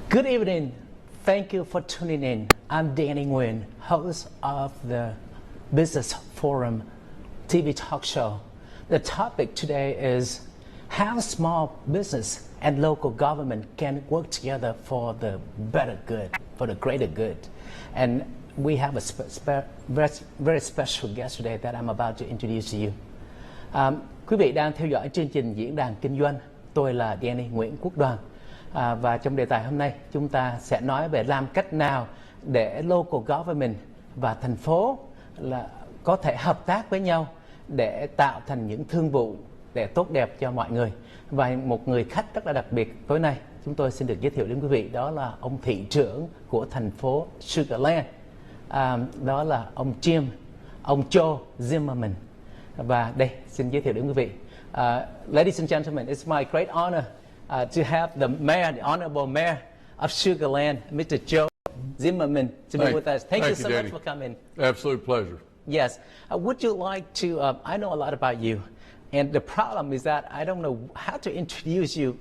Good evening. Thank you for tuning in. I'm Nguyen, host of the Business Forum TV talk show. The topic today is how small business and local government can work together for the better good, for the greater good. And we have a very special guest today that I'm about to introduce to you. Quý vị đang theo dõi chương trình Diễn đàn Kinh doanh. Tôi là Nguyễn Quốc Đoàn. Và trong đề tài hôm nay chúng ta sẽ nói về làm cách nào để local government và thành phố là có thể hợp tác với nhau để tạo thành những thương vụ để tốt đẹp cho mọi người. Và một người khách rất là đặc biệt tối nay chúng tôi xin được giới thiệu đến quý vị, đó là ông thị trưởng của thành phố Sugarland, đó là ông Joe Zimmerman. Và đây xin giới thiệu đến quý vị. Ladies and gentlemen, it's my great honor to have the mayor, the honorable mayor of Sugarland, Mr. Joe Zimmerman, to be with us. Thank you so much for coming. Absolute pleasure. Yes. Would you like to, I know a lot about you, and the problem is that I don't know how to introduce you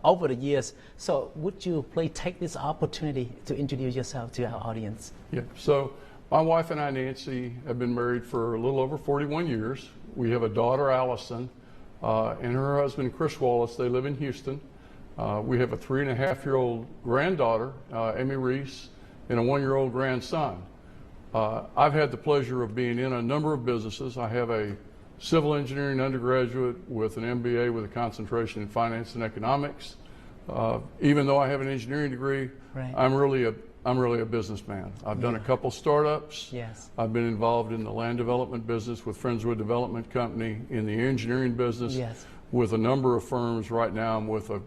over the years. So would you please take this opportunity to introduce yourself to our audience? Yeah. So my wife and I, Nancy, have been married for a little over 41 years. We have a daughter, Allison, and her husband, Chris Wallace. They live in Houston. We have a 3.5-year-old granddaughter, Amy Reese, and a 1-year-old grandson. I've had the pleasure of being in a number of businesses. I have a civil engineering undergraduate with an MBA with a concentration in finance and economics. Even though I have an engineering degree, right, I'm really a businessman. I've done a couple startups. Yes. I've been involved in the land development business with Friendswood Development Company, in the engineering business. Yes. With a number of firms. Right now I'm with a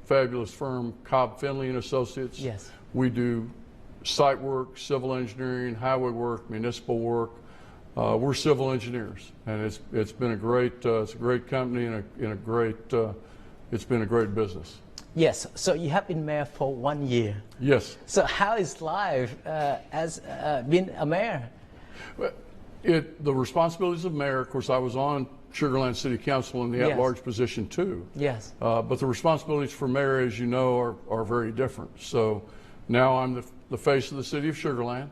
fabulous firm, Cobb Finley and Associates. Yes. We do site work, civil engineering, highway work, municipal work. We're civil engineers, and it's been a great it's a great company and it's been a great business. Yes. So you have been mayor for 1 year. Yes. So how is life as being a mayor? The responsibilities of mayor, of course, I was on Sugarland City Council in the at-large position too. Yes. But the responsibilities for mayor, as you know, are very different. So now I'm the face of the city of Sugarland.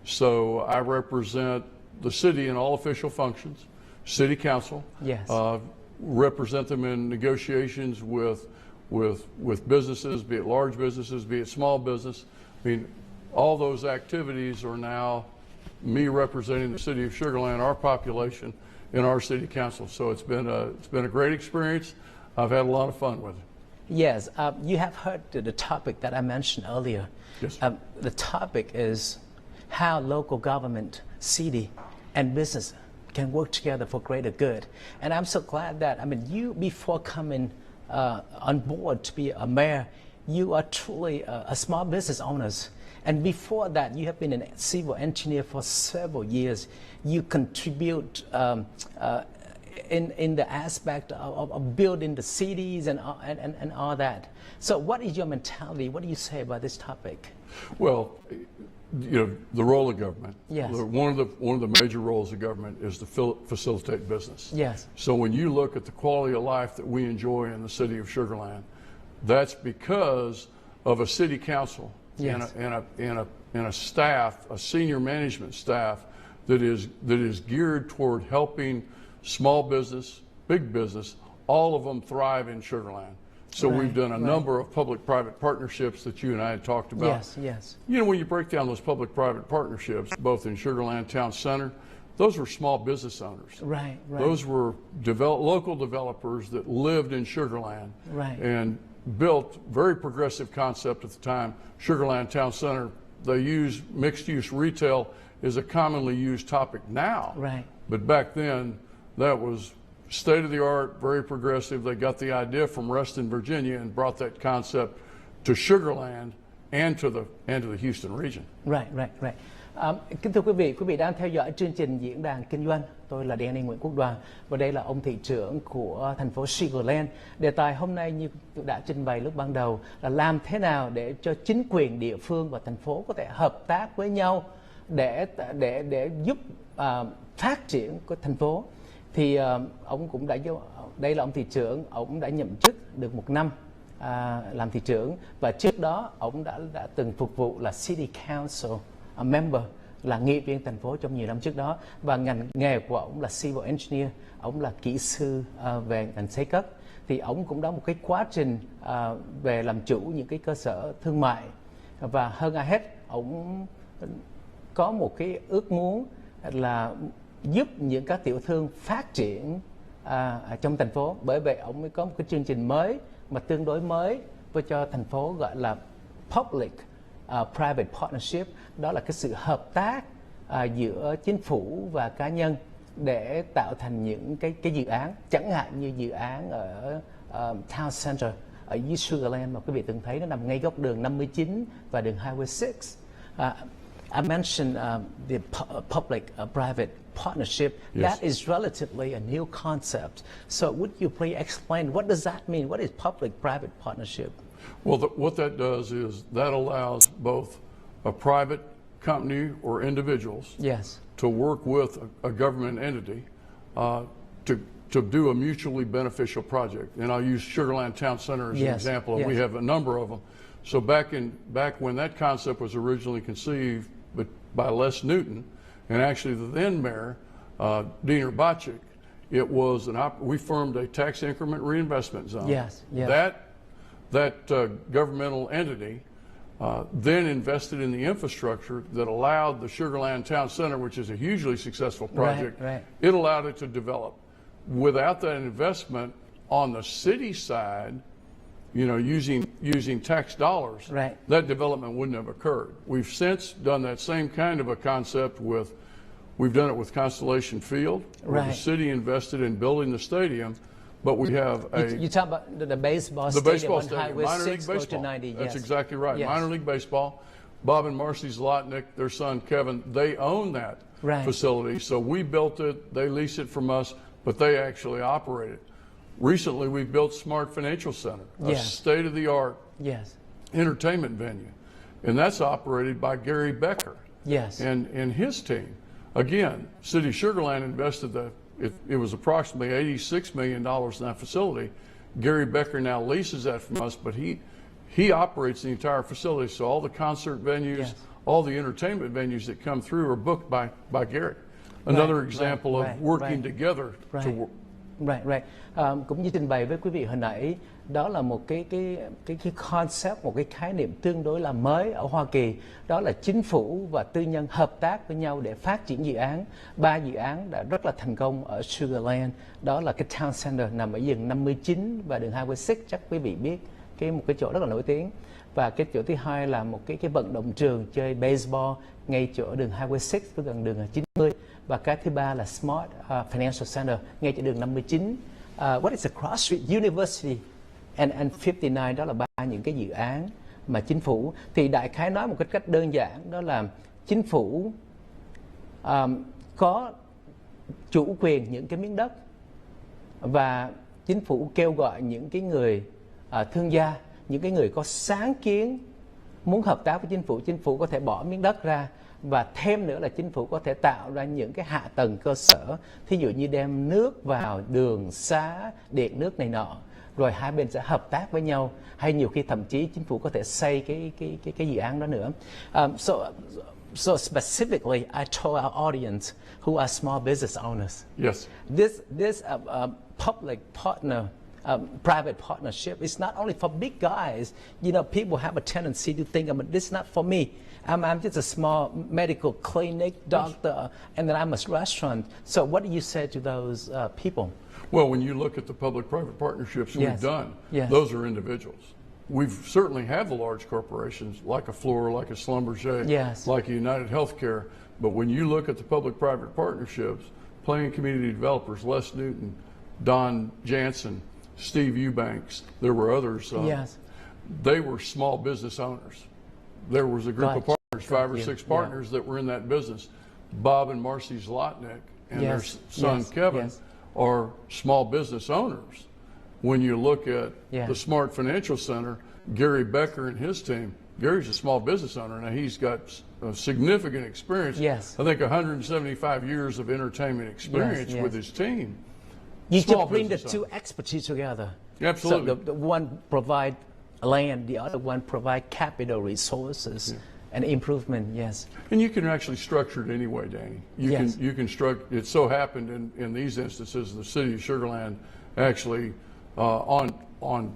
So I represent the city in all official functions, city council. Yes. Represent them in negotiations with businesses, be it large businesses, be it small business. I mean, all those activities are now me representing the city of Sugarland, our population, in our city council. So it's been a great experience. I've had a lot of fun with it. Yes, you have heard the topic that I mentioned earlier. Yes. The topic is how local government, city, and business can work together for greater good. And I'm so glad that, I mean, you, before coming on board to be a mayor, you are truly a small business owners. And before that, you have been a civil engineer for several years. You contribute in the aspect of building the cities and all that. So what is your mentality? What do you say about this topic? Well, you know, the role of government. Yes. One of the major roles of government is to facilitate business. Yes. So when you look at the quality of life that we enjoy in the city of Sugarland, that's because of a city council. Yes. and a staff, a senior management staff that is geared toward helping small business, big business, all of them thrive in Sugarland. So we've done a number of public-private partnerships that you and I had talked about. Yes, yes. You know, when you break down those public-private partnerships, both in Sugarland Town Center, those were small business owners. Right, right. Those were local developers that lived in Sugarland. Right. And built very progressive concept at the time. Sugarland Town Center, they use mixed-use retail is a commonly used topic now. Right. But back then, that was state-of-the-art, very progressive. They got the idea from Reston, Virginia, and brought that concept to Sugarland and to the Houston region. Right, right, right. Kính thưa quý vị đang theo dõi chương trình Diễn đàn Kinh doanh. Tôi là Nguyễn Quốc Đoàn và đây là ông thị trưởng của thành phố Sugarland. Đề tài hôm nay như tôi đã trình bày lúc ban đầu là làm thế nào để cho chính quyền địa phương và thành phố có thể hợp tác với nhau để giúp phát triển của thành phố. Thì ông cũng đã đây là ông thị trưởng, ông đã nhậm chức được 1 năm làm thị trưởng, và trước đó ông đã từng phục vụ là City Council member, là nghị viên thành phố trong nhiều năm trước đó, và ngành nghề của ông là Civil Engineer, ông là kỹ sư về ngành xây cất. Thì ông cũng đã một cái quá trình về làm chủ những cái cơ sở thương mại, và hơn ai hết ông có một cái ước muốn là giúp những các tiểu thương phát triển trong thành phố. Bởi vậy ông mới có một cái chương trình mới mà tương đối mới với cho thành phố, gọi là Public Private Partnership. Đó là cái sự hợp tác giữa chính phủ và cá nhân để tạo thành những cái dự án, chẳng hạn như dự án ở Town Center ở dưới Sugarland mà quý vị từng thấy, nó nằm ngay góc đường 59 và đường Highway 6. I mentioned the public-private partnership. Yes. That is relatively a new concept. So would you please explain what does that mean? What is public-private partnership? Well, what that does is that allows both a private company or individuals Yes. to work with a government entity to do a mutually beneficial project. And I'll use Sugarland Town Center as an Yes. example. Yes. We have a number of them. So back when that concept was originally conceived by Les Newton, and actually the then mayor, Diener Bocek, it was we formed a tax increment reinvestment zone. Yes. Yes. That governmental entity then invested in the infrastructure that allowed the Sugarland Town Center, which is a hugely successful project, Right. it allowed it to develop. Without that investment on the city side, you know, using tax dollars, Right. that development wouldn't have occurred. We've since done that same kind of a concept we've done it with Constellation Field, where the Right. city invested in building the stadium, but we have You talk about the baseball the stadium baseball on stadium, Highway minor 6 league go to baseball. 90. That's Yes. exactly right. Yes. Minor league baseball. Bob and Marcy Zlotnick, their son Kevin, they own that Right. facility. So we built it, they lease it from us, but they actually operate it. Recently, we built Smart Financial Center, a Yes. state-of-the-art Yes. entertainment venue, and that's operated by Gary Becker Yes. and his team. Again, City of Sugarland invested it was approximately $86 million in that facility. Gary Becker now leases that from us, but he operates the entire facility. So all the concert venues, Yes. all the entertainment venues that come through are booked by Gary. Another Right, example right, of working right. together to Right. work. Right. Cũng như trình bày với quý vị hồi nãy, đó là một cái concept, một cái khái niệm tương đối là mới ở Hoa Kỳ. Đó là chính phủ và tư nhân hợp tác với nhau để phát triển dự án. 3 dự án đã rất là thành công ở Sugarland. Đó là cái Town Center nằm ở đường 59 và đường Highway 6, chắc quý vị biết, một cái chỗ rất là nổi tiếng. Và cái chỗ thứ hai là một cái vận động trường chơi baseball ngay chỗ đường Highway 6 với gần đường 90. Và cái thứ ba là Smart Financial Center ngay chỗ đường 59. What is the Cross Street University and 59, đó là 3 những cái dự án mà chính phủ, thì đại khái nói một cách đơn giản, đó là chính phủ có chủ quyền những cái miếng đất, và chính phủ kêu gọi những cái người thương gia, những cái người có sáng kiến muốn hợp tác với chính phủ có thể bỏ miếng đất ra, và thêm nữa là chính phủ có thể tạo ra những cái hạ tầng cơ sở, thí dụ như đem nước vào đường xá, điện nước này nọ, rồi hai bên sẽ hợp tác với nhau, hay nhiều khi thậm chí chính phủ có thể xây cái dự án đó nữa. So specifically, I told our audience who are small business owners. Yes. This public partner. Private partnership. It's not only for big guys. You know, people have a tendency to think, this is not for me. I'm just a small medical clinic doctor, and then I'm a restaurant. So what do you say to those people? Well, when you look at the public-private partnerships we've done, Yes. those are individuals. We've certainly have the large corporations like a Fluor, like a Schlumberger, Yes. like a United Healthcare. But when you look at the public-private partnerships, Plain Community Developers, Les Newton, Don Jansen, Steve Eubanks, there were others. Yes. They were small business owners. There was a group of Gotcha. partners, 5 or Yeah. 6 partners that were in that business. Bob and Marcy Zlotnick and their Yes. son Yes. Kevin Yes. are small business owners. When you look at Yeah. the Smart Financial Center, Gary Becker and his team, Gary's a small business owner. Now he's got significant experience. Yes. I think 175 years of entertainment experience yes. with his team. You Small just bring the business two owner. expertise together. Absolutely. So the one provide land, the other one provide capital resources and improvement. Yes. And you can actually structure it anyway, Danny. You can structure. It so happened in these instances, the city of Sugar Land actually on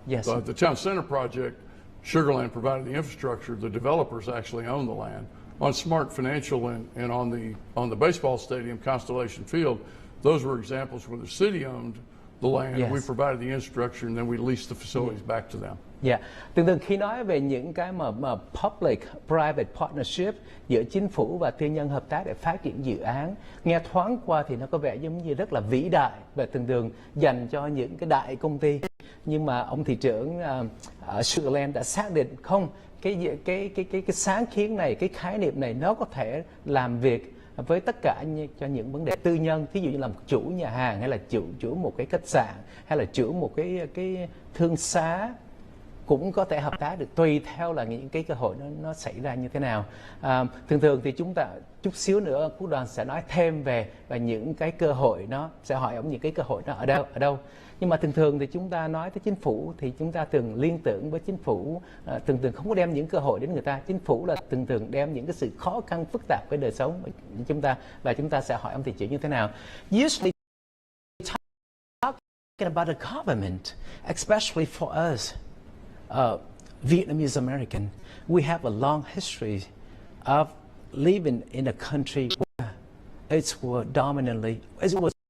the town center project, Sugar Land provided the infrastructure. The developers actually own the land. On Smart Financial and on the baseball stadium, Constellation Field, those were examples where the city owned the land. We provided the infrastructure and then we leased the facilities back to them. Dạ, thường khi nói về những cái mà public-private partnership giữa chính phủ và tư nhân hợp tác để phát triển dự án, nghe thoáng qua thì nó có vẻ giống như rất là vĩ đại và thường dành cho những cái đại công ty. Nhưng mà ông thị trưởng ở Sugar Land đã xác định không, cái sáng kiến này, cái khái niệm này nó có thể làm việc với tất cả cho những vấn đề tư nhân, thí dụ như làm chủ nhà hàng hay là chủ một cái khách sạn hay là chủ một cái thương xá cũng có thể hợp tác được, tùy theo là những cái cơ hội nó xảy ra như thế nào. Thường thì chúng ta chút xíu nữa Quốc Đoàn sẽ nói thêm về và những cái cơ hội, nó sẽ hỏi ông những cái cơ hội nó ở đâu. Nhưng mà thường thì chúng ta nói tới chính phủ thì chúng ta thường liên tưởng với chính phủ thường không có đem những cơ hội đến người ta. Chính phủ là thường đem những cái sự khó khăn phức tạp với đời sống của chúng ta, và chúng ta sẽ hỏi ông thị trưởng như thế nào. Usually talking about the government, especially for us Vietnamese American, we have a long history of living in a country where it was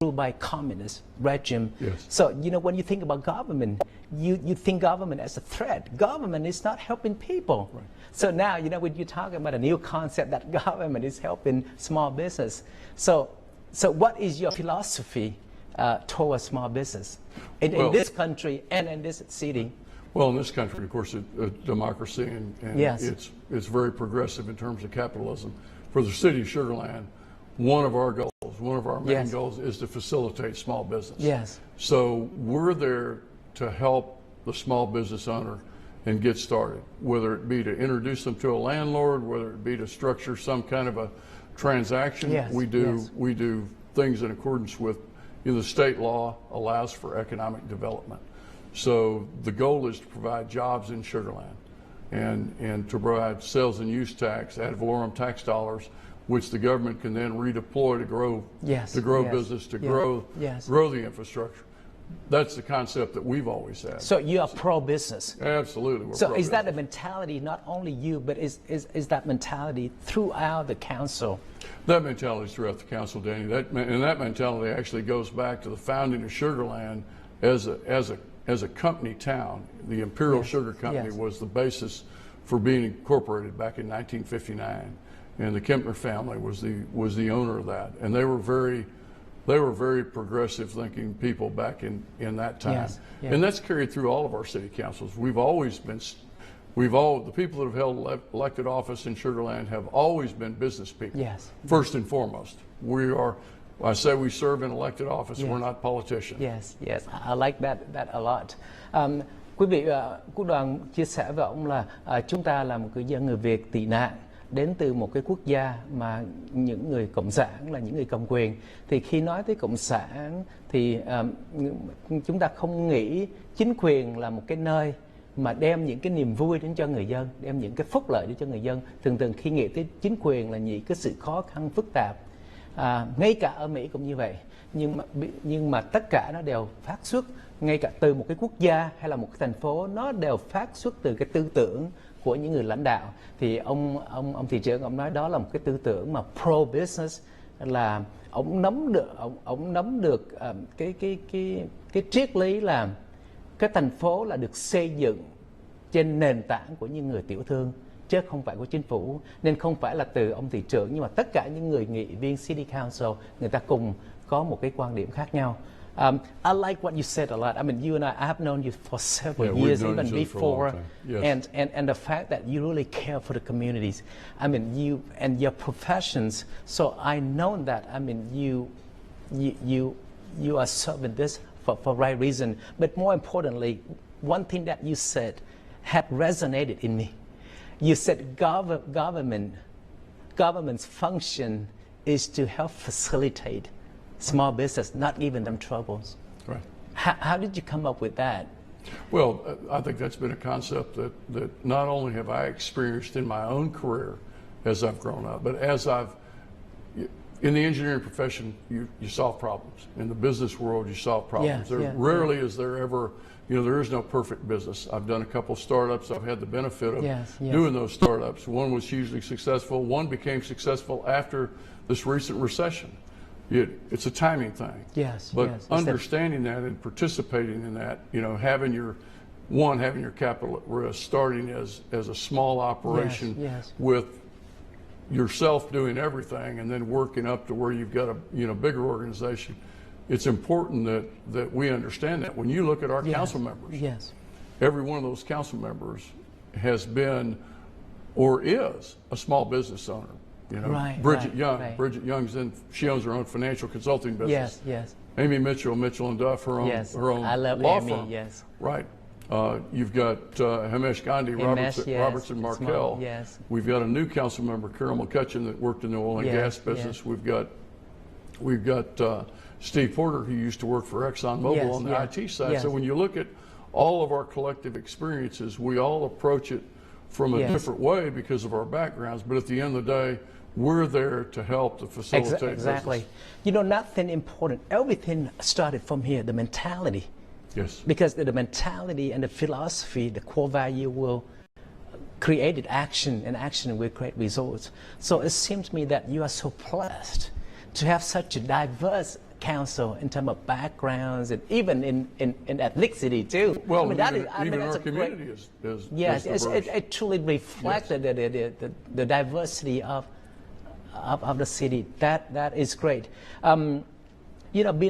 ruled by communist regime. Yes. So, you know, when you think about government, you think government as a threat. Government is not helping people. Right. So now, you know, when you talk about a new concept that government is helping small business. So what is your philosophy towards small business in this country and in this city? Well, in this country, of course, a democracy, and it's very progressive in terms of capitalism. For the city of Sugar Land, one of our main goals is to facilitate small business. Yes. So we're there to help the small business owner and get started, whether it be to introduce them to a landlord, whether it be to structure some kind of a transaction. Yes. We do things in accordance with, you know, the state law allows for economic development. So the goal is to provide jobs in Sugar Land and to provide sales and use tax, ad valorem tax dollars, which the government can then redeploy to grow business, to grow the infrastructure. That's the concept that we've always had. So you are pro-business. Absolutely. So is that a mentality, not only you, but is that mentality throughout the council? That mentality is throughout the council, Danny. That mentality actually goes back to the founding of Sugar Land as a company town. The Imperial Sugar Company was the basis for being incorporated back in 1959, and the Kempner family was the owner of that, and they were very progressive thinking people back in that time. Yes. Yes. And that's carried through all of our city councils. The people that have held elected office in Sugar Land have always been business people. Yes. First and foremost, I say we serve in elected office. We're not politicians. Yes, I like that a lot. Quý vị, Quốc Đoàn chia sẻ với ông là chúng ta là một người Việt tị nạn đến từ một cái quốc gia mà những người cộng sản là những người cầm quyền. Thì khi nói tới cộng sản thì chúng ta không nghĩ chính quyền là một cái nơi mà đem những cái niềm vui đến cho người dân, đem những cái phúc lợi đến cho người dân. Thường khi nghĩ tới chính quyền là những cái sự khó khăn phức tạp. Ngay cả ở Mỹ cũng như vậy, nhưng mà tất cả nó đều phát xuất ngay cả từ một cái quốc gia hay là một cái thành phố, nó đều phát xuất từ cái tư tưởng của những người lãnh đạo. Thì ông thị trưởng ông nói đó là một cái tư tưởng mà pro business, là ông nắm được cái triết lý là cái thành phố là được xây dựng trên nền tảng của những người tiểu thương, chứ không phải của chính phủ. Nên không phải là từ ông thị trưởng, nhưng mà tất cả những người nghị viên City Council, người ta cùng có một cái quan điểm khác nhau. I like what you said a lot. I mean, you and I have known you for several years, even before, and the fact that you really care for the communities. I mean, you and your professions. So I know that. I mean, you are serving this for right reason. But more importantly, one thing that you said had resonated in me. You said government's function is to help facilitate small business, not giving them troubles. Right. How did you come up with that? Well, I think that's been a concept that not only have I experienced in my own career as I've grown up, but as in the engineering profession, you solve problems. In the business world, you solve problems. Rarely is there ever, there is no perfect business. I've done a couple startups. I've had the benefit of doing those startups. One was hugely successful. One became successful after this recent recession. It's a timing thing. But understanding that and participating in that, having your capital at risk, starting as a small operation with yourself doing everything, and then working up to where you've got a bigger organization. It's important that we understand that. When you look at our council members, every one of those council members has been or is a small business owner. Bridget Young. Bridget Young's she owns her own financial consulting business. Amy Mitchell and Duff, her own I love law Amy, firm. Right. You've got Himesh Gandhi, Robertson Markell. We've got a new council member, Carol McCutcheon, that worked in the oil and gas business. We've got Steve Porter, who used to work for ExxonMobil on the IT side. So when you look at all of our collective experiences, we all approach it from a different way because of our backgrounds. But at the end of the day, we're there to help to facilitate Exactly. business. Nothing important. Everything started from here, the mentality. Because the mentality and the philosophy, the core value will create action, and action will create results. So it seems to me that you are so blessed to have such a diverse council in terms of backgrounds, and even in ethnicity too. Well, even our community is it truly reflects the diversity of the city. That is great. Being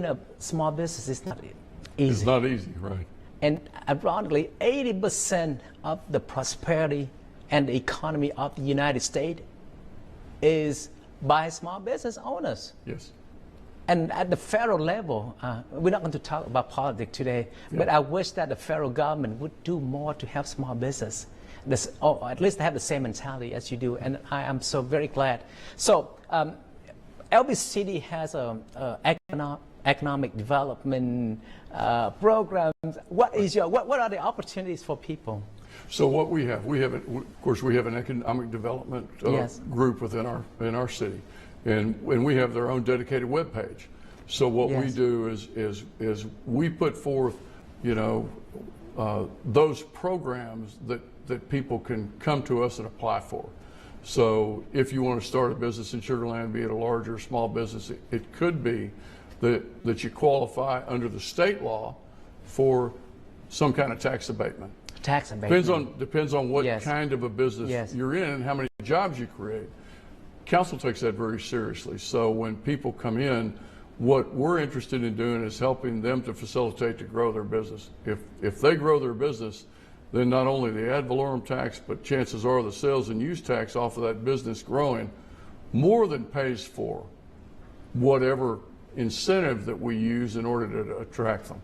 a small business is not easy. It's not easy, right? And ironically, 80% of the prosperity and the economy of the United States is by small business owners. And at the federal level, we're not going to talk about politics today, but I wish that the federal government would do more to help small business, or at least have the same mentality as you do. And I am so very glad. So LB City has a economic development programs. What are the opportunities for people? So what we have of course we have an economic development group within our city, and we have their own dedicated web page. So what we do is we put forth those programs that people can come to us and apply for. So if you want to start a business in Sugar Land, be it a large or small business, it could be that you qualify under the state law for some kind of tax abatement. Depends on what kind of a business you're in and how many jobs you create. Council takes that very seriously. So when people come in, what we're interested in doing is helping them to facilitate to grow their business. If they grow their business, then not only the ad valorem tax, but chances are the sales and use tax off of that business growing more than pays for whatever incentive that we use in order to attract them.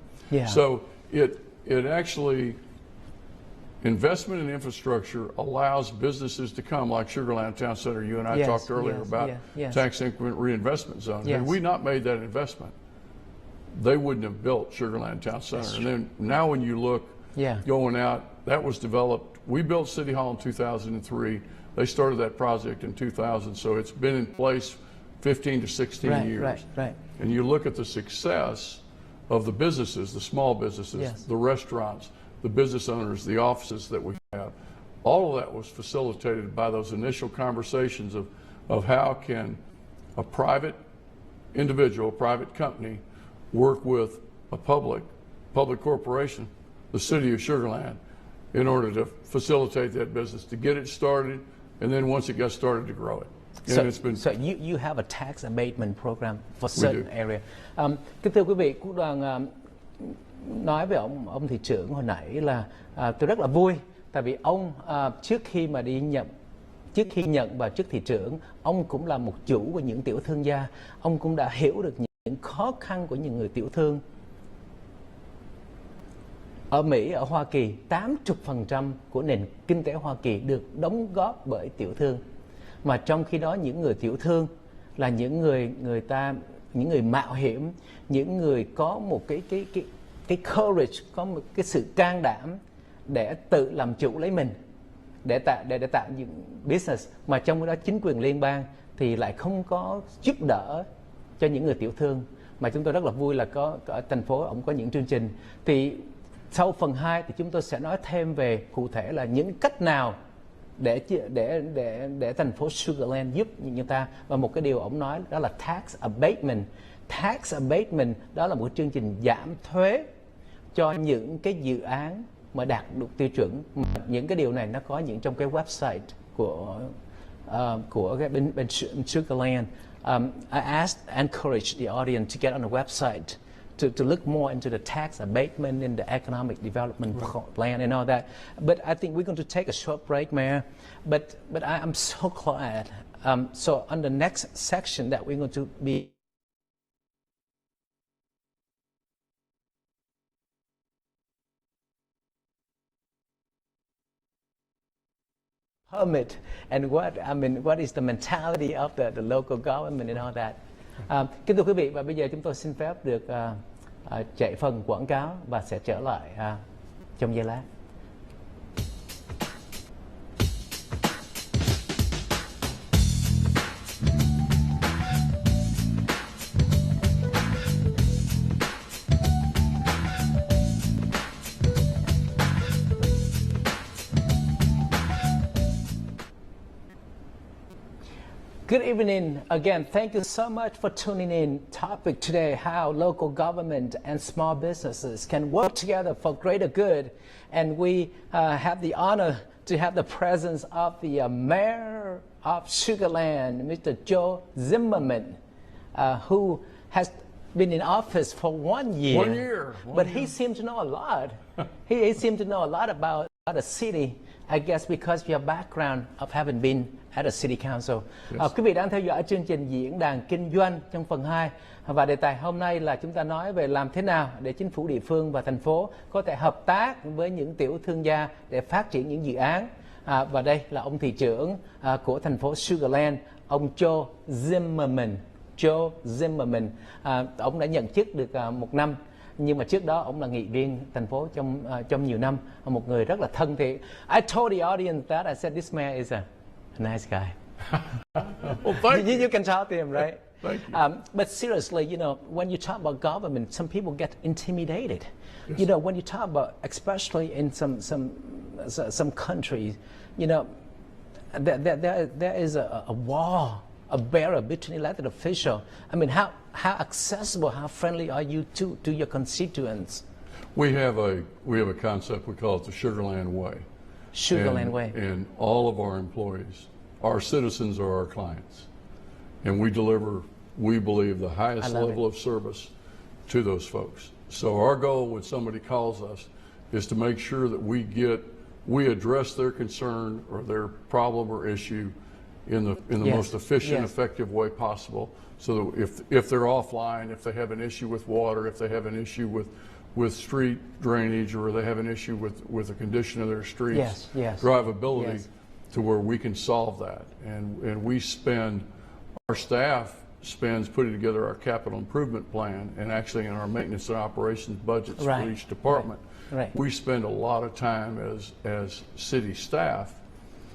So it actually, investment in infrastructure allows businesses to come, like Sugar Land Town Center. You and I talked earlier about tax increment reinvestment zone. Had we not made that investment, they wouldn't have built Sugar Land Town Center. And then now when you look going out, that was developed. We built City Hall in 2003. They started that project in 2000. So it's been in place 15 to 16 years. And you look at the success of the businesses, the small businesses, the restaurants, the business owners, the offices that we have. All of that was facilitated by those initial conversations of how can a private individual, private company work with a public corporation, the city of Sugar Land, in order to facilitate that business, to get it started, and then once it got started, to grow it. So you have a tax abatement program for certain area. Kính thưa quý vị, cũng đang nói với ông thị trưởng hồi nãy là tôi rất là vui, tại vì ông trước khi nhận và chức thị trưởng, ông cũng là một chủ của những tiểu thương gia. Ông cũng đã hiểu được những khó khăn của những người tiểu thương. Ở Mỹ, ở Hoa Kỳ, 80% của nền kinh tế Hoa Kỳ được đóng góp bởi tiểu thương. Mà trong khi đó những người tiểu thương là những người mạo hiểm, những người có một cái courage, có một cái sự can đảm để tự làm chủ lấy mình, để tạo những business, mà trong cái đó chính quyền liên bang thì lại không có giúp đỡ cho những người tiểu thương. Mà chúng tôi rất là vui là có ở thành phố ông có những chương trình. Thì sau phần 2 thì chúng tôi sẽ nói thêm về cụ thể là những cách nào để thành phố Sugarland giúp người ta. Và một cái điều ông nói đó là tax abatement. Tax abatement đó là một chương trình giảm thuế cho những cái dự án mà đạt được tiêu chuẩn. Những cái điều này nó có những trong cái website của cái bên Sugarland. I encourage the audience to get on the website to look more into the tax abatement and the economic development plan and all that. But I think we're going to take a short break, Mayor. But I'm so glad. So on the next section that we're going to be permit and what is the mentality of the local government and all that. Kính thưa quý vị, và bây giờ chúng tôi xin phép được chạy phần quảng cáo và sẽ trở lại trong giây lát. Good evening. Again, thank you so much for tuning in. Topic today, how local government and small businesses can work together for greater good. And we have the honor to have the presence of the mayor of Sugarland, Mr. Joe Zimmerman, who has been in office for 1 year. 1 year. But he seemed to know a lot. he seemed to know a lot about the city, I guess because of your background of having been at a city council. Yes. Quý vị đang theo dõi chương trình diễn đàn kinh doanh trong phần 2 và đề tài hôm nay là chúng ta nói về làm thế nào để chính phủ địa phương và thành phố có thể hợp tác với những tiểu thương gia để phát triển những dự án. Và đây là ông thị trưởng của thành phố Sugarland, ông Joe Zimmerman. Joe Zimmerman, ông đã nhận chức được 1 năm. Nhưng mà trước đó ông là nghị viên thành phố trong nhiều năm, một người rất là thân thiện. I told the audience that I said this man is a nice guy. Well, thank you. You can talk to him, right? Thank you. But seriously, you know, when you talk about government, some people get intimidated. Yes. You know, when you talk about, especially in some countries, you know, there is a wall, a barrier between elected official. I mean, how accessible, how friendly are you to your constituents? We have a concept, we call it the Sugarland Way. Sugarland Way. And all of our employees, our citizens are our clients. And we deliver, we believe, the highest level of service to those folks. So our goal when somebody calls us is to make sure that we address their concern or their problem or issue in the most efficient, effective way possible. So that if they're offline, if they have an issue with water, if they have an issue with street drainage, or they have an issue with the condition of their streets, drivability, to where we can solve that. And our staff spends putting together our capital improvement plan, and actually in our maintenance and operations budgets for each department. We spend a lot of time as city staff.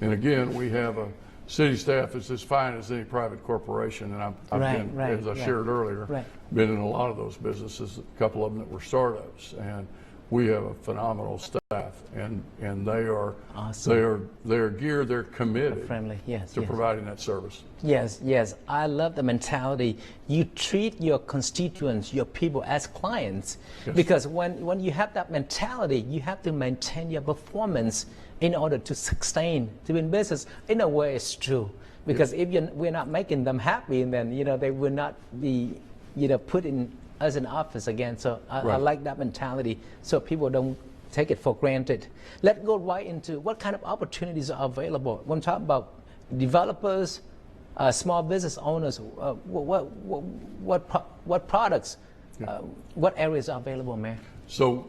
And again, we have a city staff is as fine as any private corporation, and I've been, as I shared earlier, been in a lot of those businesses, a couple of them that were startups, and we have a phenomenal staff, and they are awesome. They're geared, they're committed, friendly, to providing that service. Yes, I love the mentality. You treat your constituents, your people, as clients, because when you have that mentality, you have to maintain your performance in order to sustain, to be in business. In a way, it's true, because if we're not making them happy, then they will not be put in us in office again. So I like that mentality, so people don't take it for granted. Let's go right into what kind of opportunities are available. When we talk about developers, small business owners, what products, what areas are available, Mayor? So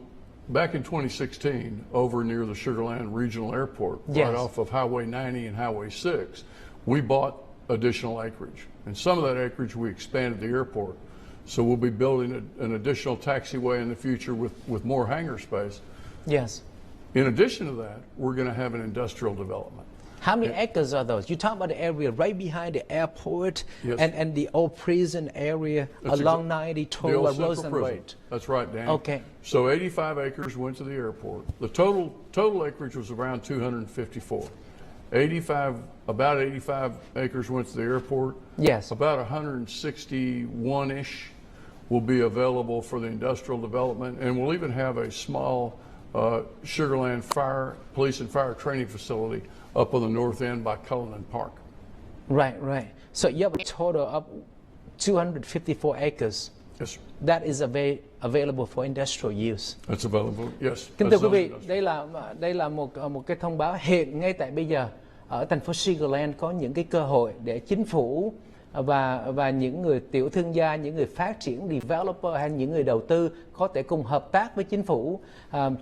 back in 2016, over near the Sugarland Regional Airport, right off of Highway 90 and Highway 6, we bought additional acreage. And some of that acreage we expanded the airport. So we'll be building an additional taxiway in the future with more hangar space. Yes. In addition to that, we're going to have an industrial development. How many acres are those? You talk about the area right behind the airport, Yes. and the old prison area along 90 The toward old Central Rosenberg. Prison. That's right, Dan. Okay. So 85 acres went to the airport. The total acreage was around 254. About 85 acres went to the airport. Yes. About 161-ish will be available for the industrial development, and we'll even have a small Sugarland police and fire training facility up on the north end by Cullinan Park. Right, right. So you have a total of 254 acres. Yes, sir. That is available for industrial use. That's available. Yes. Kính that's thưa quý vị, industrial. đây là một cái thông báo hiện ngay tại bây giờ ở thành phố Sugarland có những cái cơ hội để chính phủ và những người tiểu thương gia, những người phát triển developer hay những người đầu tư có thể cùng hợp tác với chính phủ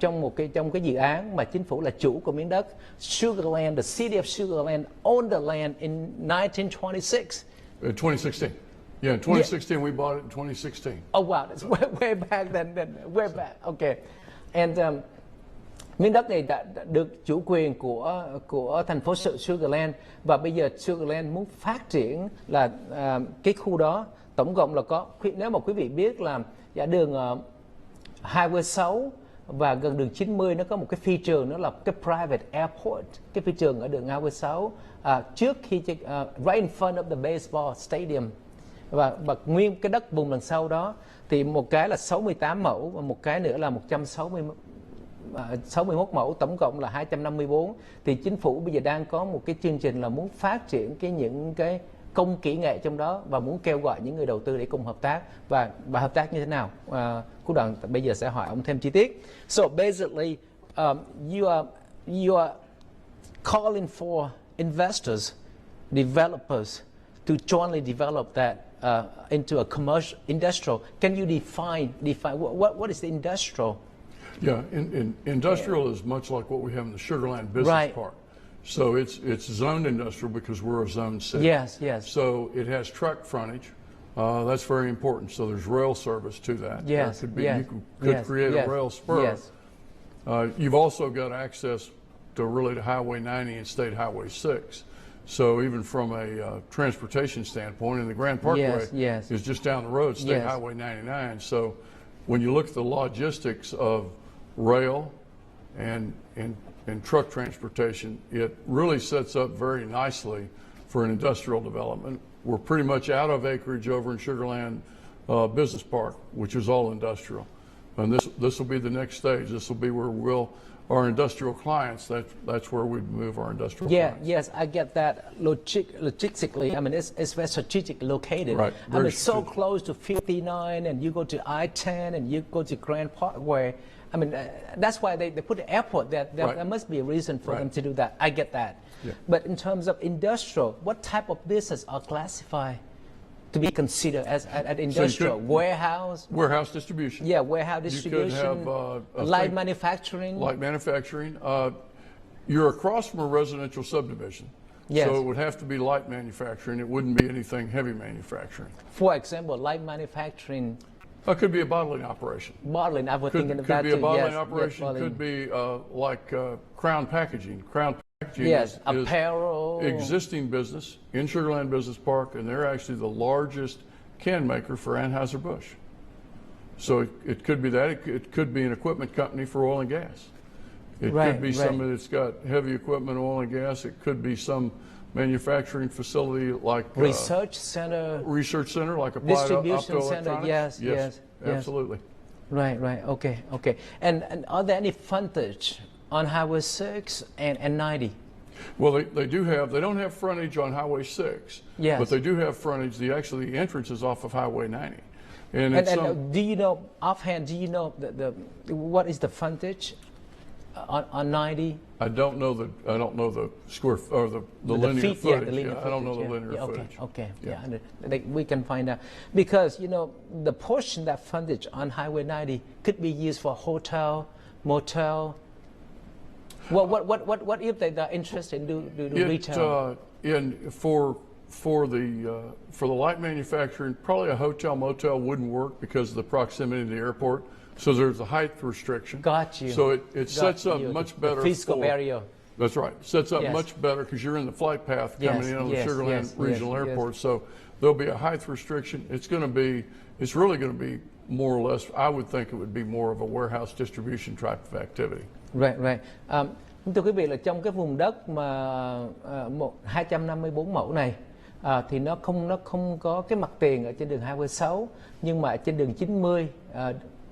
trong cái dự án mà chính phủ là chủ của miếng đất. Sugarland, the city of Sugarland owned the land in 1926. 2016. Yeah, in 2016 we bought it in 2016. Oh wow, that's way back then. Way back. Okay, and miếng đất này đã được chủ quyền của thành phố Sugarland, và bây giờ Sugarland muốn phát triển là cái khu đó tổng cộng là có, nếu mà quý vị biết là dạ đường Highway 6 và gần đường 90 nó có một cái phi trường, nó là cái private airport, cái phi trường ở đường Highway 6 trước khi right in front of the baseball stadium, và nguyên cái đất vùng đằng sau đó thì một cái là 68 mẫu và một cái nữa là 61 mẫu, tổng cộng là 254. Thì chính phủ bây giờ đang có một cái chương trình là muốn phát triển những cái công kỹ nghệ trong đó và muốn kêu gọi những người đầu tư để cùng hợp tác. Và hợp tác như thế nào? Cú đoàn bây giờ sẽ hỏi ông thêm chi tiết. So basically, you are calling for investors, developers to jointly develop that into a commercial, industrial. Can you define what is the industrial? Yeah, industrial is much like what we have in the Sugarland Business Park. So it's zoned industrial because we're a zone city. Yes, yes. So it has truck frontage. That's very important. So there's rail service to that. Yes, You yes, could create yes, a rail spur. yes. You've also got access to Highway 90 and State Highway 6. So even from a transportation standpoint, and the Grand Parkway is just down the road, State Highway 99. So when you look at the logistics of rail and truck transportation, it really sets up very nicely for an industrial development. We're pretty much out of acreage over in Sugarland Business Park, which is all industrial. And this will be the next stage. This will be where our industrial clients, that's where we move our industrial clients. Yes, I get that. Logistically, I mean, it's very strategically located. Right. I mean, it's so close to 59, and you go to I-10, and you go to Grand Parkway. I mean, that's why they put the airport there. There must be a reason for them to do that. I get that. Yeah. But in terms of industrial, what type of business are classified to be considered as industrial? Warehouse distribution. Yeah, warehouse distribution. You could have light manufacturing. Light manufacturing. You're across from a residential subdivision. Yes. So it would have to be light manufacturing. It wouldn't be anything heavy manufacturing. For example, light manufacturing. It could be a bottling operation. Bottling, I was thinking of that too. Could be a bottling yes, operation. Yes, could be like Crown Packaging. Crown Packaging yes, is apparel. Existing business in Sugarland Business Park, and they're actually the largest can maker for Anheuser-Busch. So it could be that. It could be an equipment company for oil and gas. It could be somebody that's got heavy equipment, oil and gas. It could be some manufacturing facility like research center, like applied distribution center. Yes, absolutely. Right. Okay. And are there any frontage on Highway 6 and 90? Well, they don't have frontage on Highway 6. Yes. But they do have frontage. The entrance is off of Highway 90. And do you know offhand? Do you know what is the frontage on 90? I don't know the square or the linear feet, footage. The linear footage. I don't know the linear footage. Okay. We can find out, because the portion, that frontage on Highway 90 could be used for hotel, motel. What if they're interested in do retail? For for the light manufacturing, probably a hotel motel wouldn't work because of the proximity to the airport. So there's a height restriction. Got you. So it sets up much better. The physical barrier. That's right. Sets up Yes. much better because you're in the flight path Yes, coming in on the yes, Sugar Land yes, Regional yes, Airport. So there'll be a height restriction. It's really going to be more or less, I would think it would be more of a warehouse distribution type of activity. Right, right. Thưa quý vị là trong cái vùng đất mà 254 mẫu này thì nó không có cái mặt tiền ở trên đường 26, nhưng mà trên đường 90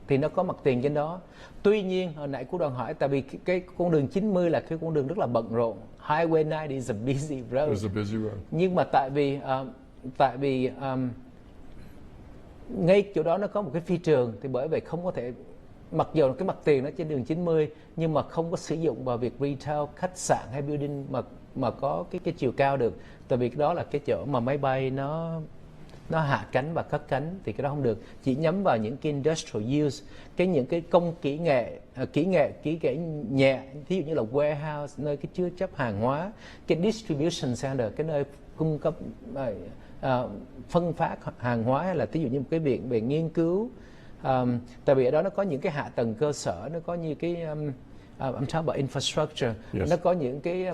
thì nó có mặt tiền trên đó. Tuy nhiên hồi nãy cô Đoàn hỏi, tại vì cái con đường 90 là cái con đường rất là bận rộn. Highway 90 is a busy road. It's a busy road. Nhưng mà tại vì ngay chỗ đó nó có một cái phi trường, thì bởi vậy không có thể, mặc dù cái mặt tiền nó trên đường 90 nhưng mà không có sử dụng vào việc retail, khách sạn hay building mà có cái chiều cao được, tại vì đó là cái chỗ mà máy bay nó hạ cánh và cất cánh, thì cái đó không được. Chỉ nhắm vào những cái industrial use, những cái công kỹ nghệ nhẹ, ví dụ như là warehouse, nơi cái chứa chấp hàng hóa, cái distribution center, cái nơi cung cấp phân phát hàng hóa, hay là ví dụ như một cái viện về nghiên cứu. Tại vì ở đó nó có những cái hạ tầng cơ sở, nó có như cái I'm talking about infrastructure. Yes. Nó có những cái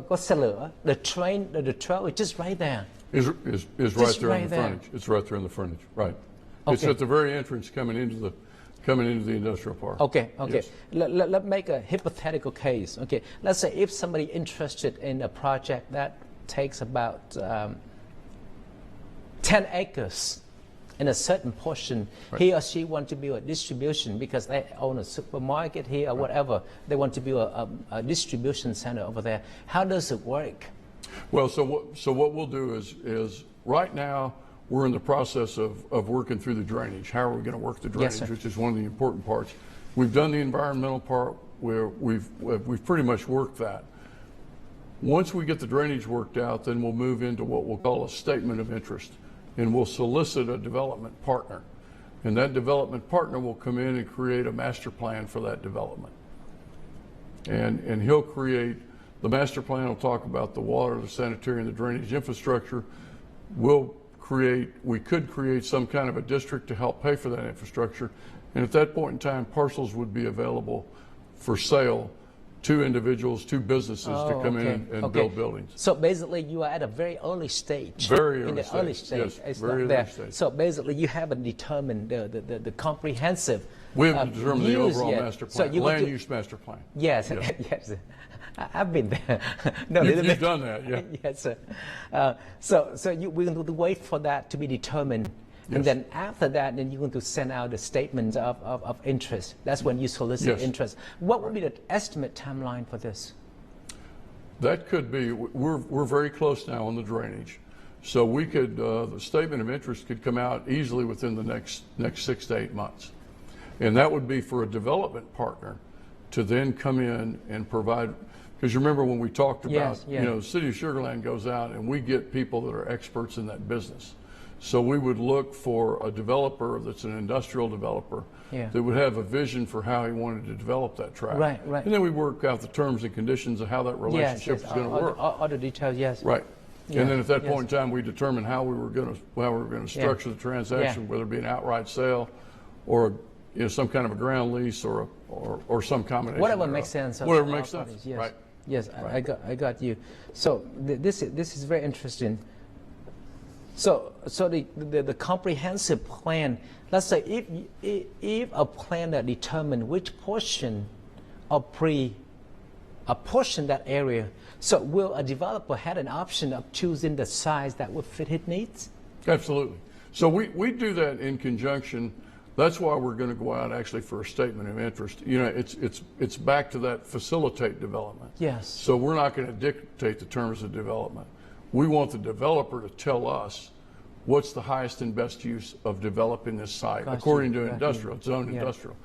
có xe lửa. The train is just right there. Is right there in the frontage. It's right there in the frontage. Right. Okay. It's at the very entrance coming into the industrial park. Okay. Yes. Let's make a hypothetical case. Okay. Let's say if somebody interested in a project that takes about 10 acres in a certain portion, right. He or she want to build a distribution because they own a supermarket here or right. Whatever. They want to build a distribution center over there. How does it work? Well, so what we'll do is right now we're in the process of working through the drainage. How are we going to work the drainage, yes, which is one of the important parts. We've done the environmental part where we've pretty much worked that. Once we get the drainage worked out, then we'll move into what we'll call a statement of interest, and we'll solicit a development partner. And that development partner will come in and create a master plan for that development. And he'll create, the master plan will talk about the water, the sanitary, and the drainage infrastructure. We could create some kind of a district to help pay for that infrastructure. And at that point in time, parcels would be available for sale to individuals, to businesses to come in and build buildings. So basically you are at a very early stage. Very in early the stage. Early stage. Yes, it's very not early there. stage. So basically you haven't determined the comprehensive We haven't determined the overall yet. master So plan, land use master plan. Yes, Yes. yes. I've been there. No, You've done that, yeah. Yes, sir. So we're going to wait for that to be determined. And Yes. then after that, then you're going to send out the statements of interest. That's when you solicit Yes. interest. What would be the estimate timeline for this? That could be, we're very close now on the drainage. So we could, the statement of interest could come out easily within the next 6 to 8 months. And that would be for a development partner to then come in and provide, because you remember when we talked about, Yes, yeah. the city of Sugar Land goes out and we get people that are experts in that business. So we would look for a developer that's an industrial developer that would have a vision for how he wanted to develop that tract. Right. And then we work out the terms and conditions of how that relationship is going to work. All the details, yes. Right. Yeah. And then at that point in time, we determine how we were going to structure the transaction, whether it be an outright sale or some kind of a ground lease or some combination. Whatever thereof. makes sense. Whatever makes sense. Parties, yes. Right. Yes, Right. I got you. So this is very interesting. So the comprehensive plan. Let's say if a planner determine which portion apportion that area, so will a developer have an option of choosing the size that would fit his needs? Absolutely. So we do that in conjunction. That's why we're going to go out actually for a statement of interest. It's back to that facilitate development. Yes. So we're not going to dictate the terms of development. We want the developer to tell us what's the highest and best use of developing this site according to industrial, it's zoned industrial.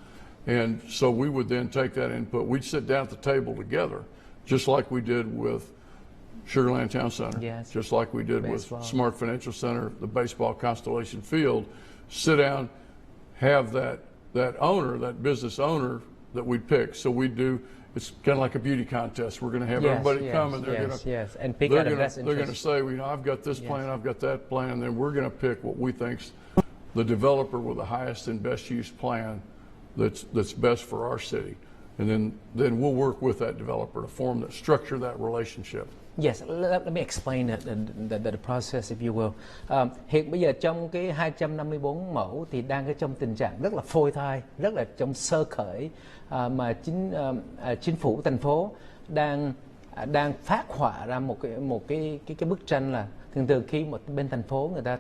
And so we would then take that input. We'd sit down at the table together, just like we did with Sugar Land Town Center, just like we did with Smart Financial Center, the baseball Constellation Field. Sit down, have that owner, that business owner that we'd pick. So we'd do it's kind of like a beauty contest. We're going to have everybody come, and and pick out the best they're going to say, well, you know, I've got this plan, I've got that plan, and then we're going to pick what we think's the developer with the highest and best use plan that's best for our city, and then we'll work with that developer to structure that relationship. Yes, let me explain the process, if you will. Hiện bây giờ trong cái 254 mẫu thì đang ở trong tình trạng rất là phôi thai, rất là trong sơ khởi, mà chính phủ thành phố đang phát họa ra một cái bức tranh là thường khi một bên thành phố người ta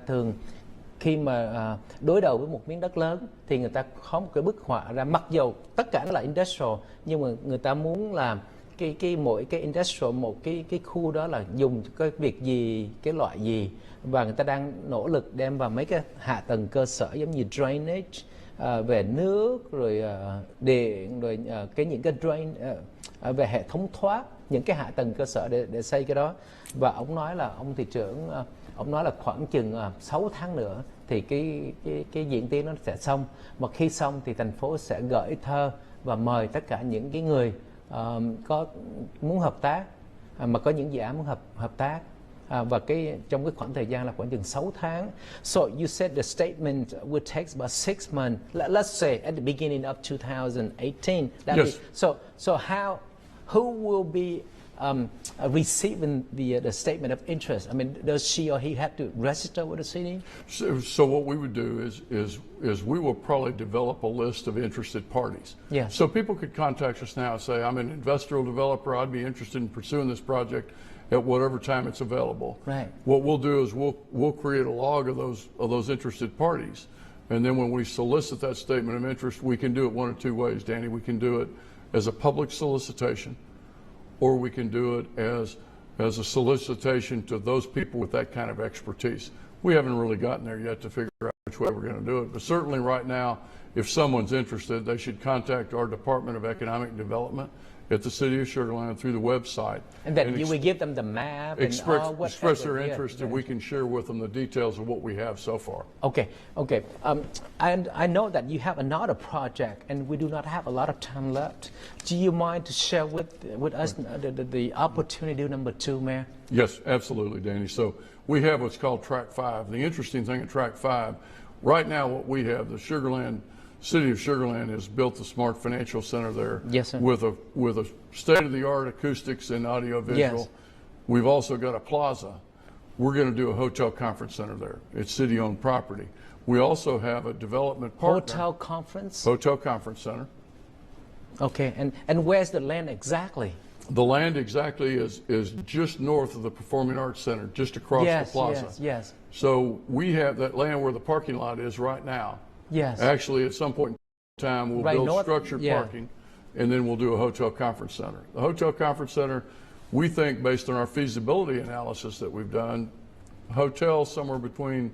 khi mà đối đầu với một miếng đất lớn thì người ta có một cái bức họa ra, mặc dù tất cả nó là industrial nhưng mà người ta muốn làm mỗi cái industrial, một cái khu đó là dùng cái việc gì, cái loại gì, và người ta đang nỗ lực đem vào mấy cái hạ tầng cơ sở giống như drainage, về nước, rồi điện, rồi những cái drain, về hệ thống thoát, những cái hạ tầng cơ sở để xây cái đó. Và ông thị trưởng ông nói là khoảng chừng 6 tháng nữa thì cái diện tích nó sẽ xong, mà khi xong thì thành phố sẽ gửi thơ và mời tất cả những cái người có muốn hợp tác, mà có những dự án muốn hợp tác, và trong cái khoảng thời gian là khoảng chừng 6 tháng. So you said the statement would take about 6 months. Let's say at the beginning of 2018. Yes. So who will be receiving the statement of interest? I mean, does she or he have to register with the city? So what we would do is we will probably develop a list of interested parties. Yes. So people could contact us now and say, I'm an industrial developer, I'd be interested in pursuing this project at whatever time it's available. Right. What we'll do is we'll create a log of those interested parties. And then when we solicit that statement of interest, we can do it one of two ways, Danny. We can do it as a public solicitation, or we can do it as a solicitation to those people with that kind of expertise. We haven't really gotten there yet to figure out which way we're going to do it, but certainly right now, if someone's interested, they should contact our Department of Economic Development at the City of Sugar Land through the website. And then you will give them the map express their interest, and we can share with them the details of what we have so far. Okay. And I know that you have another project, and we do not have a lot of time left. Do you mind to share with us the opportunity number 2, Mayor? Yes, absolutely, Danny. So we have what's called Track 5. The interesting thing at Track 5, right now what we have, the City of Sugar Land has built the Smart Financial Center there. Yes, sir. With a state-of-the-art acoustics and audio-visual. Yes. We've also got a plaza. We're going to do a hotel conference center there. It's city-owned property. We also have a development partner. Hotel conference? Hotel conference center. Okay, and where's the land exactly? The land exactly is just north of the Performing Arts Center, just across the plaza. Yes. So we have that land where the parking lot is right now. Yes. Actually, at some point in time, we'll build structured parking, and then we'll do a hotel conference center. The hotel conference center, we think, based on our feasibility analysis that we've done, hotels somewhere between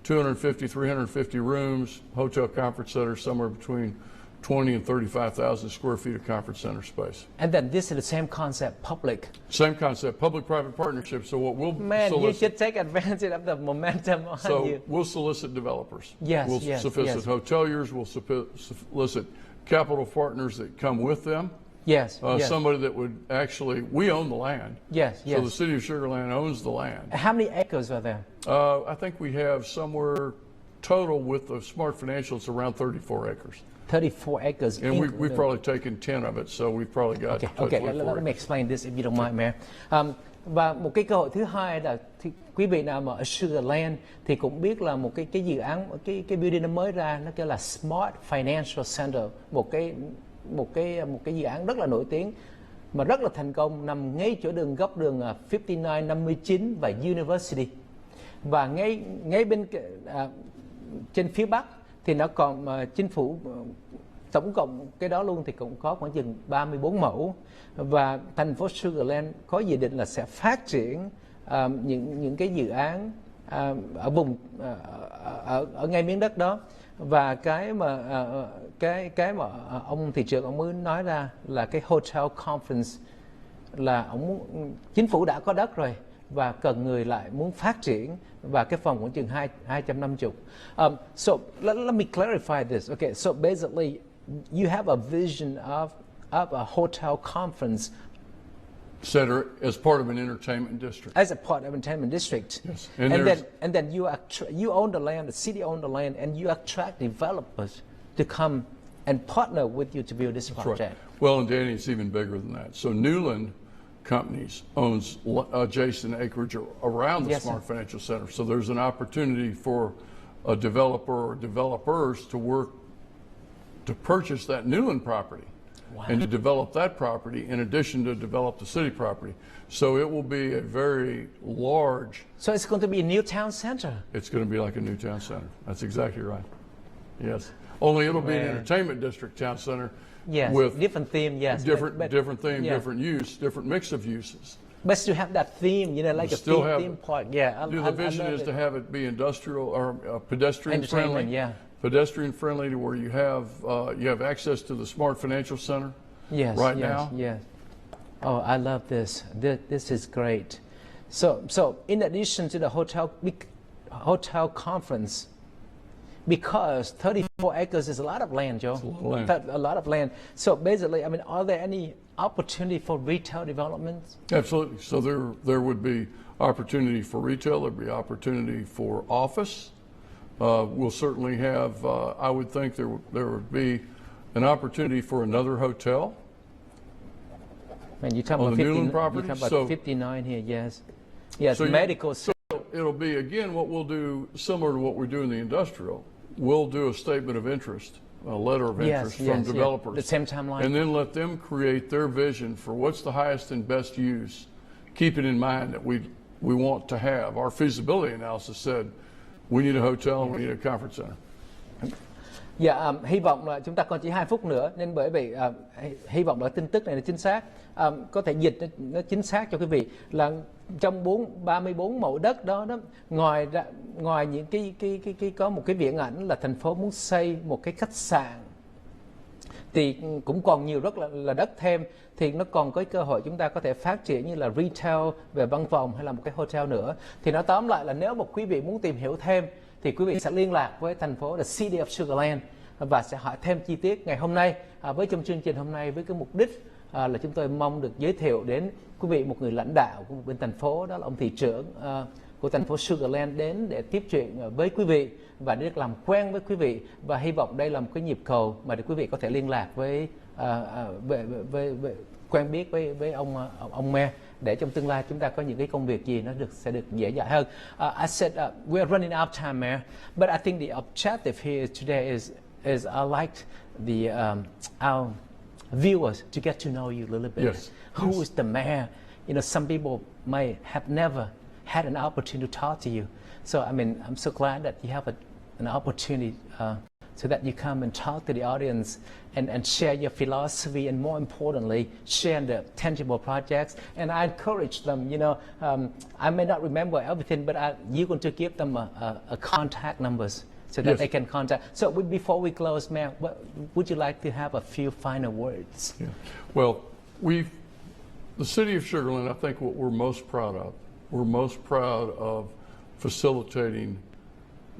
250, 350 rooms, hotel conference center somewhere between 20 and 35,000 square feet of conference center space. And then this is the same concept, public. Same concept, public-private partnership. So what we'll solicit, you should take advantage of the momentum on so you. We'll solicit developers. Yes, we'll solicit hoteliers. We'll solicit capital partners that come with them. Yes, Somebody that would actually, we own the land. Yes. So the City of Sugar Land owns the land. How many acres are there? I think we have somewhere total with the Smart Financial, it's around 34 acres. 34 acres. And we've probably taken 10 of it, so we've probably got Okay, let me explain this if you don't mind, Mayor. Và một cái cơ hội thứ hai là quý vị nào mà ở Sugar Land thì cũng biết là một cái dự án, cái building nó mới ra, nó kêu là Smart Financial Center, một cái dự án rất là nổi tiếng mà rất là thành công, nằm ngay chỗ góc đường 5959 và University. Và ngay bên trên phía bắc thì nó còn chính phủ tổng cộng cái đó luôn thì cũng có khoảng chừng 34 mẫu, và thành phố Sugar Land có dự định là sẽ phát triển những cái dự án ở vùng ở ngay miếng đất đó. Và cái mà ông thị trưởng ông mới nói ra là cái hotel conference, là chính phủ đã có đất rồi và cần người lại muốn phát triển, và cái phòng khoảng chừng 250. So let me clarify this. Okay, so basically you have a vision of up a hotel conference center as part of an entertainment district. as a part of entertainment district. Yes. And then you own the land, the city own the land, and you attract developers to come and partner with you to build this project. Right. Well, and Danny, it's even bigger than that. So Newland Companies owns adjacent acreage around the Yes, Smart sir. Financial Center. So there's an opportunity for a developer or developers to work to purchase that Newland property and to develop that property in addition to develop the city property. So it will be a very large, So it's going to be a new town center. it's going to be like a new town center. That's exactly right. Yes. Only it'll be an Man. entertainment district town center Yes, with different theme, yes. different but- theme, yeah. different use, different mix of uses. But still have that theme, you know, like a Still have- theme park. Yeah, The vision love is it. to have it be industrial or pedestrian friendly. Entertainment, yeah. Pedestrian friendly to where you have access to the Smart Financial Center. Yes, right yes, now. Yes. Oh, I love this. This is great. So in addition to the hotel conference, because 34 acres is a lot of land, Joe. a lot of land. A lot of land. So basically, I mean, are there any opportunity for retail developments? Absolutely. So there would be opportunity for retail. There'd be opportunity for office. We'll certainly have. I would think there would be an opportunity for another hotel. Man, you're talking On about the Newland property? You're talking So- about 59 here. Yes. Yes. So you- Medical. It'll be, again, what we'll do, similar to what we do in the industrial. We'll do a statement of interest, a letter of interest from developers. The same timeline. And then let them create their vision for what's the highest and best use, keeping in mind that we want to have. Our feasibility analysis said we need a hotel and we need a conference center. Dạ, hy vọng là chúng ta còn chỉ 2 phút nữa, nên bởi vì hy vọng là tin tức này là chính xác, có thể dịch nó chính xác cho quý vị, là trong 34 mẫu đất đó ngoài những cái có một cái viễn ảnh là thành phố muốn xây một cái khách sạn, thì cũng còn nhiều rất là đất thêm, thì nó còn có cơ hội chúng ta có thể phát triển như là retail về văn phòng hay là một cái hotel nữa. Thì nói tóm lại là nếu mà quý vị muốn tìm hiểu thêm thì quý vị sẽ liên lạc với thành phố The City of Sugarland và sẽ hỏi thêm chi tiết. Ngày hôm nay với trong chương trình hôm nay với cái mục đích là chúng tôi mong được giới thiệu đến quý vị một người lãnh đạo của một bên thành phố, đó là ông thị trưởng của thành phố Sugarland đến để tiếp chuyện với quý vị và để được làm quen với quý vị, và hy vọng đây là một cái nhịp cầu mà để quý vị có thể liên lạc với quen biết với ông mayor, để trong tương lai chúng ta có những cái công việc gì nó sẽ được dễ dàng hơn. I said we are running out of time, Mayor, but I think the objective here today is I like the our viewers to get to know you a little bit. Yes. Who is the mayor? You know, some people may have never had an opportunity to talk to you. So I mean, I'm so glad that you have an opportunity so that you come and talk to the audience and share your philosophy, and more importantly, share the tangible projects. And I encourage them, you know, I may not remember everything, but you're going to give them a contact numbers so that Yes. they can contact. So before we close, Mayor, would you like to have a few final words? Yeah. Well, the city of Sugarland, I think what we're most proud of facilitating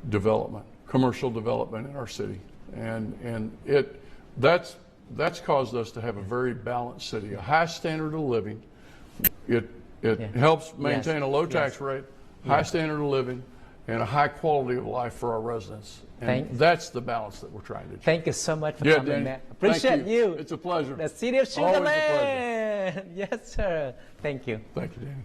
development, commercial development in our city, and that's caused us to have a very balanced city, a high standard of living. It helps maintain a low tax rate, high standard of living, and a high quality of life for our residents. And that's the balance that we're trying to achieve. Thank you so much for Yeah, coming, Danny. Mayor. Thank Appreciate you. It's a pleasure. The City of Always a pleasure. Sugarland. Yes, sir. Thank you. Thank you, Danny.